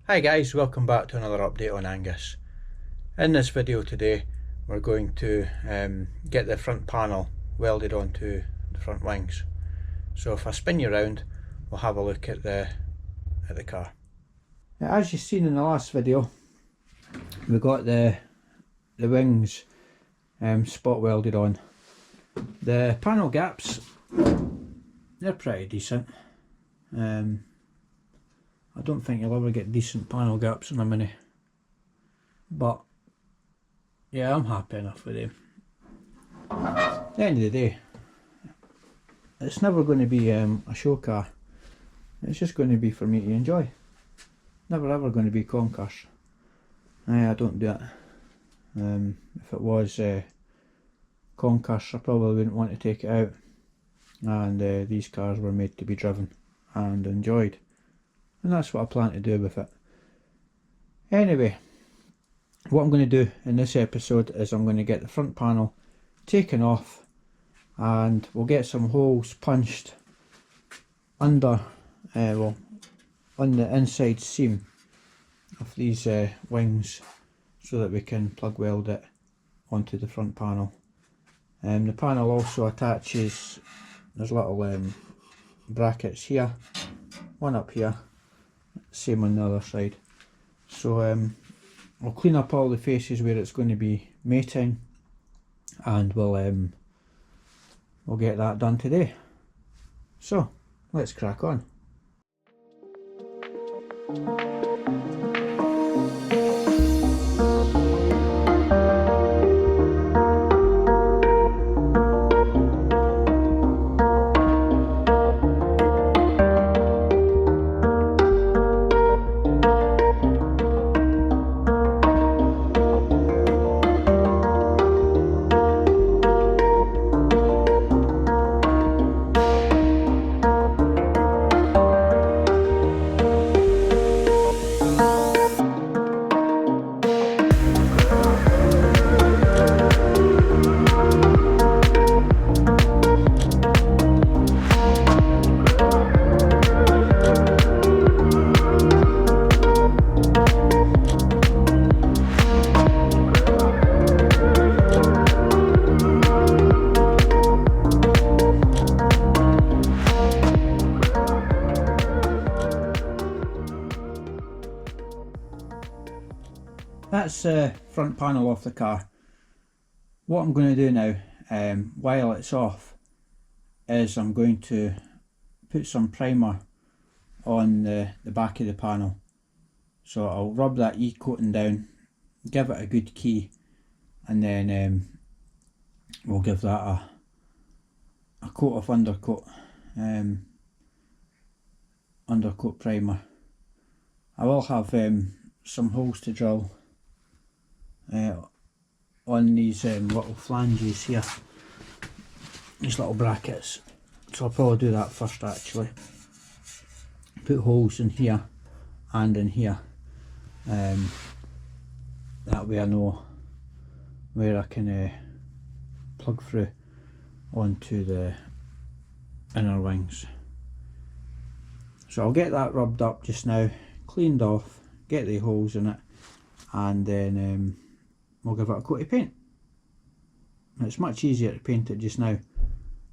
Hi guys, welcome back to another update on Angus. In this video today we're going to get the front panel welded onto the front wings. So if I spin you around, we'll have a look at the car. As you've seen in the last video, we got the wings spot welded on. The panel gaps, they're pretty decent. I don't think you'll ever get decent panel gaps in a Mini, but yeah, I'm happy enough with them. At the end of the day, it's never going to be a show car. It's just going to be for me to enjoy. Never ever going to be Concours. I don't do it. If it was Concours, I probably wouldn't want to take it out. And these cars were made to be driven and enjoyed. And that's what I plan to do with it. Anyway, what I'm going to do in this episode is I'm going to get the front panel taken off and we'll get some holes punched under, on the inside seam of these wings so that we can plug weld it onto the front panel. The panel also attaches, there's little brackets here, one up here, same on the other side. So I'll clean up all the faces where it's going to be mating and we'll get that done today. So let's crack on. That's the front panel off the car. What I'm going to do now, while it's off, is I'm going to put some primer on the back of the panel. So I'll rub that e-coating down, give it a good key, and then we'll give that a coat of undercoat primer. I will have some holes to drill on these little flanges here, these little brackets, so I'll probably do that first actually. Put holes in here and in here, that way I know where I can plug through onto the inner wings. So I'll get that rubbed up just now, cleaned off, get the holes in it, and then we'll give it a coat of paint. It's much easier to paint it just now,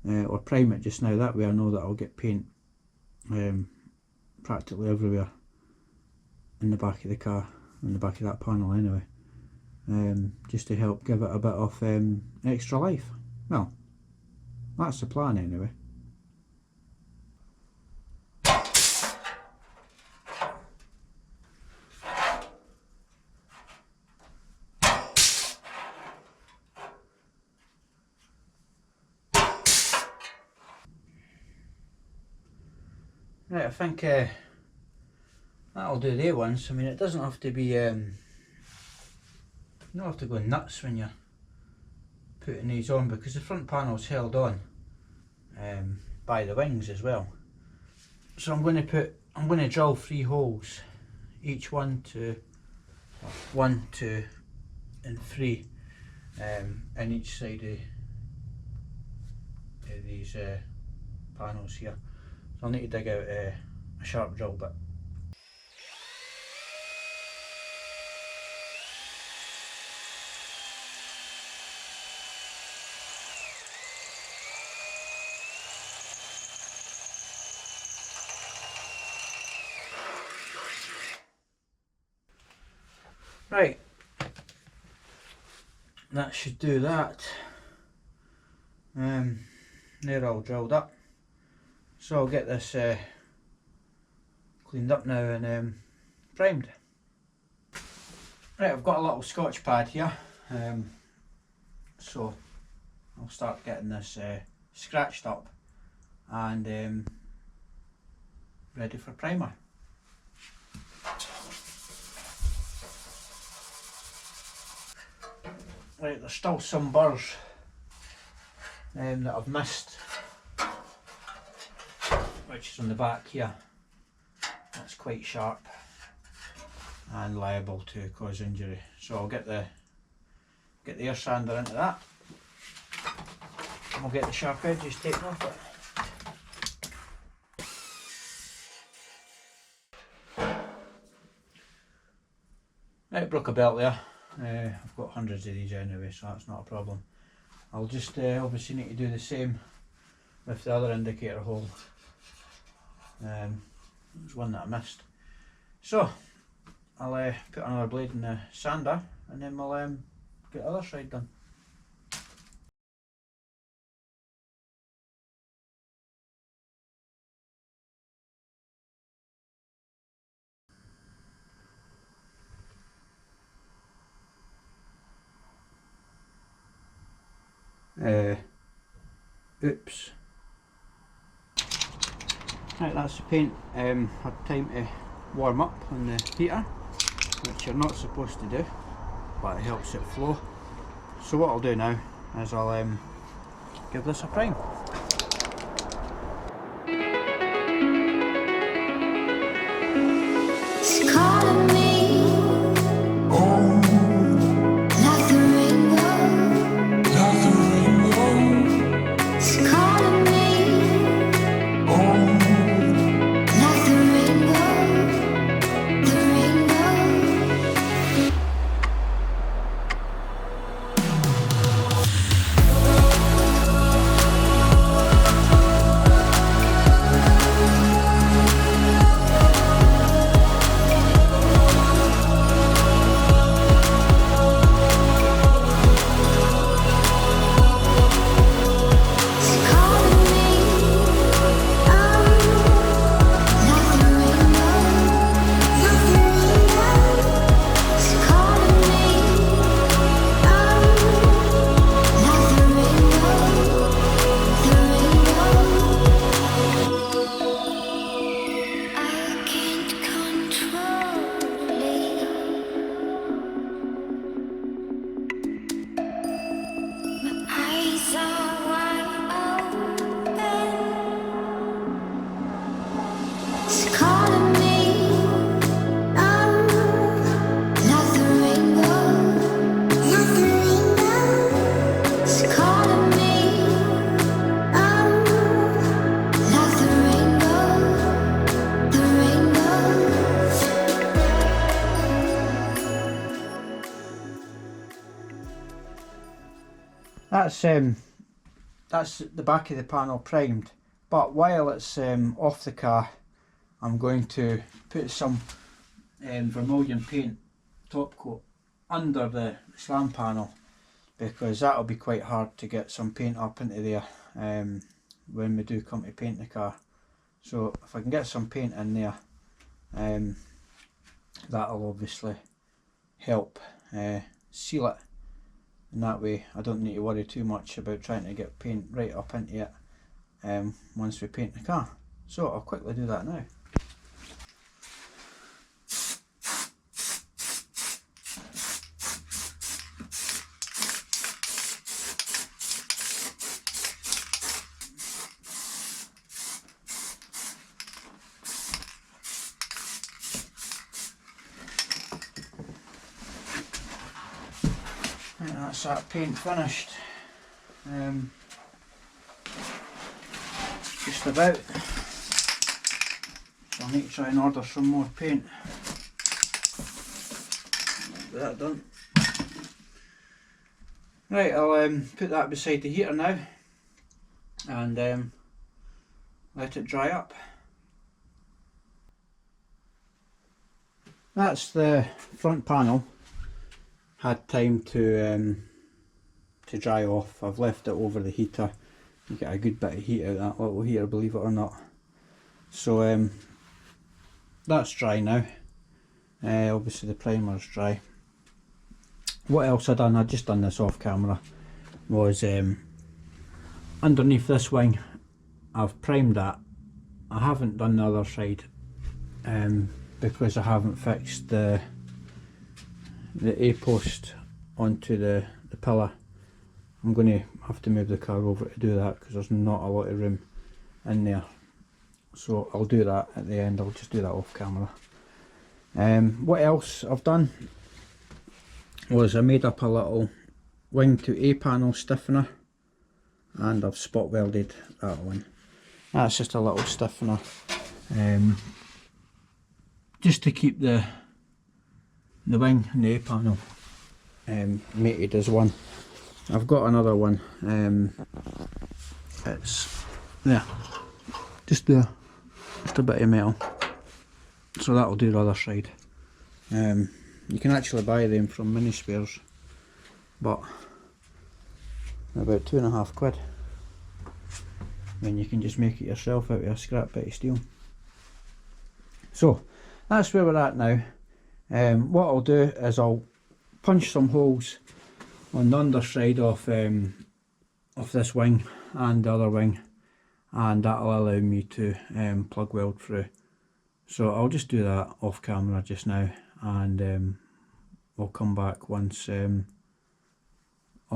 or prime it just now, that way I know that I'll get paint practically everywhere in the back of the car, in the back of that panel anyway, just to help give it a bit of extra life. Well, that's the plan anyway. Right, I think that'll do the ones. I mean, it doesn't have to be, you don't have to go nuts when you're putting these on, because the front panel's held on by the wings as well. So I'm going to drill 3 holes, each 1, 2, and 3 in each side of these panels here. So I'll need to dig out a sharp drill bit. Right, that should do that. They're all drilled up, so I'll get this cleaned up now and primed. Right, I've got a little Scotch pad here, so I'll start getting this scratched up and ready for primer. Right, there's still some burrs that I've missed, which is on the back here. That's quite sharp and liable to cause injury, so I'll get the air sander into that and we'll get the sharp edges taken off it. Right, broke a belt there. I've got hundreds of these anyway, so that's not a problem. I'll just obviously need to do the same with the other indicator hole. There's one that I missed. So I'll put another blade in the sander and then we'll get the other side done. Oops. Right, that's the paint. Had time to warm up on the heater, which you're not supposed to do, but it helps it flow. So what I'll do now is I'll give this a prime. That's the back of the panel primed, but while it's off the car, I'm going to put some vermilion paint top coat under the slam panel, because that'll be quite hard to get some paint up into there when we do come to paint the car. So if I can get some paint in there, that'll obviously help seal it, and that way I don't need to worry too much about trying to get paint right up into it once we paint the car. So I'll quickly do that now. That's that paint finished. Just about. So I need to try and order some more paint. Get that done. Right, I'll put that beside the heater now and let it dry up. That's the front panel. had time to dry off. I've left it over the heater. You get a good bit of heat out of that little heater, believe it or not. So that's dry now. Obviously the primer's dry. What else I done? I just done this off camera. Was underneath this wing, I've primed that. I haven't done the other side because I haven't fixed the A-post onto the pillar. I'm going to have to move the car over to do that because there's not a lot of room in there. So I'll do that at the end. I'll just do that off camera. What else I've done was I made up a little wing to A panel stiffener, and I've spot welded that one. That's just a little stiffener, just to keep the wing and the A panel mated as one. I've got another one. It's there, just there, just a bit of metal. So that'll do the other side. You can actually buy them from mini spares, but about £2.50. Then you can just make it yourself out of a scrap bit of steel. So that's where we're at now. What I'll do is I'll punch some holes on the underside of this wing and the other wing, and that'll allow me to plug weld through. So I'll just do that off camera just now, and we'll come back once all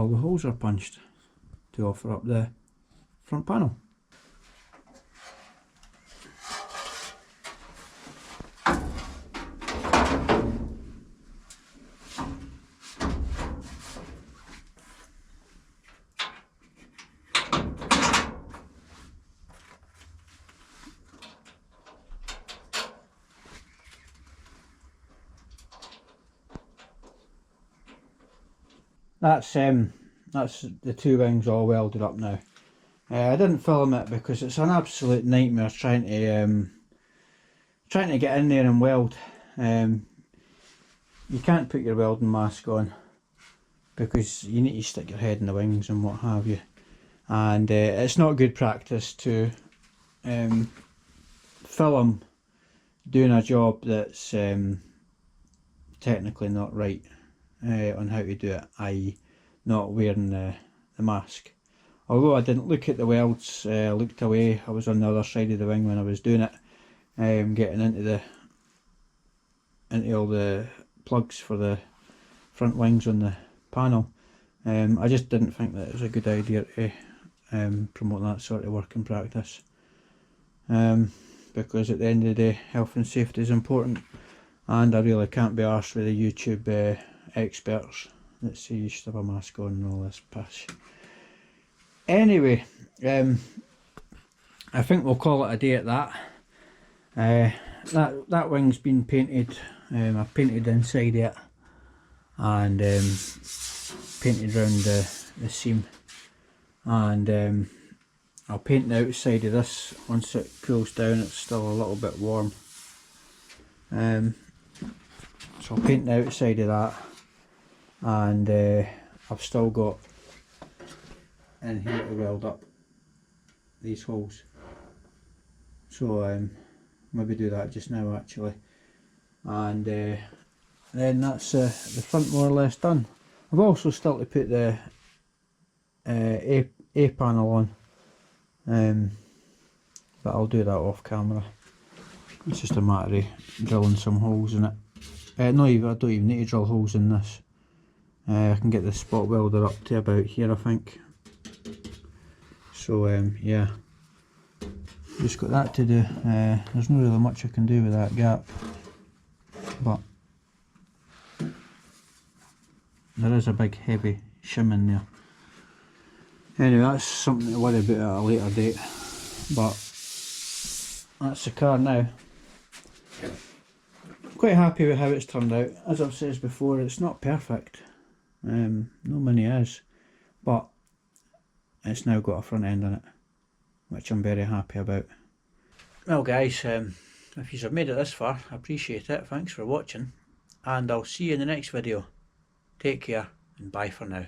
the holes are punched to offer up the front panel. That's the two wings all welded up now. I didn't film it because it's an absolute nightmare trying to get in there and weld. You can't put your welding mask on because you need to stick your head in the wings and what have you, and it's not good practice to film doing a job that's technically not right on how to do it, i.e. not wearing the mask. Although I didn't look at the welds, I looked away. I was on the other side of the wing when I was doing it, getting into all the plugs for the front wings on the panel. I just didn't think that it was a good idea to promote that sort of working practice, because at the end of the day health and safety is important, and I really can't be arsed with the YouTube experts that say you should have a mask on and all this piss. Anyway, I think we'll call it a day at that. That wing's been painted. I've painted inside it and painted around the seam, and I'll paint the outside of this once it cools down. It's still a little bit warm, so I'll paint the outside of that, and I've still got in here to weld up these holes, so maybe do that just now actually, and then that's the front more or less done. I've also still to put the A panel on, but I'll do that off camera. It's just a matter of drilling some holes in it. No, I don't even need to drill holes in this. I can get the spot welder up to about here, I think. So yeah, just got that to do. There's not really much I can do with that gap, but there is a big heavy shim in there. Anyway, that's something to worry about at a later date, but that's the car now. Quite happy with how it's turned out. As I've said before, it's not perfect, no Mini is, but it's now got a front end on it, which I'm very happy about. Well guys, if you've made it this far, I appreciate it. Thanks for watching, and I'll see you in the next video. Take care and bye for now.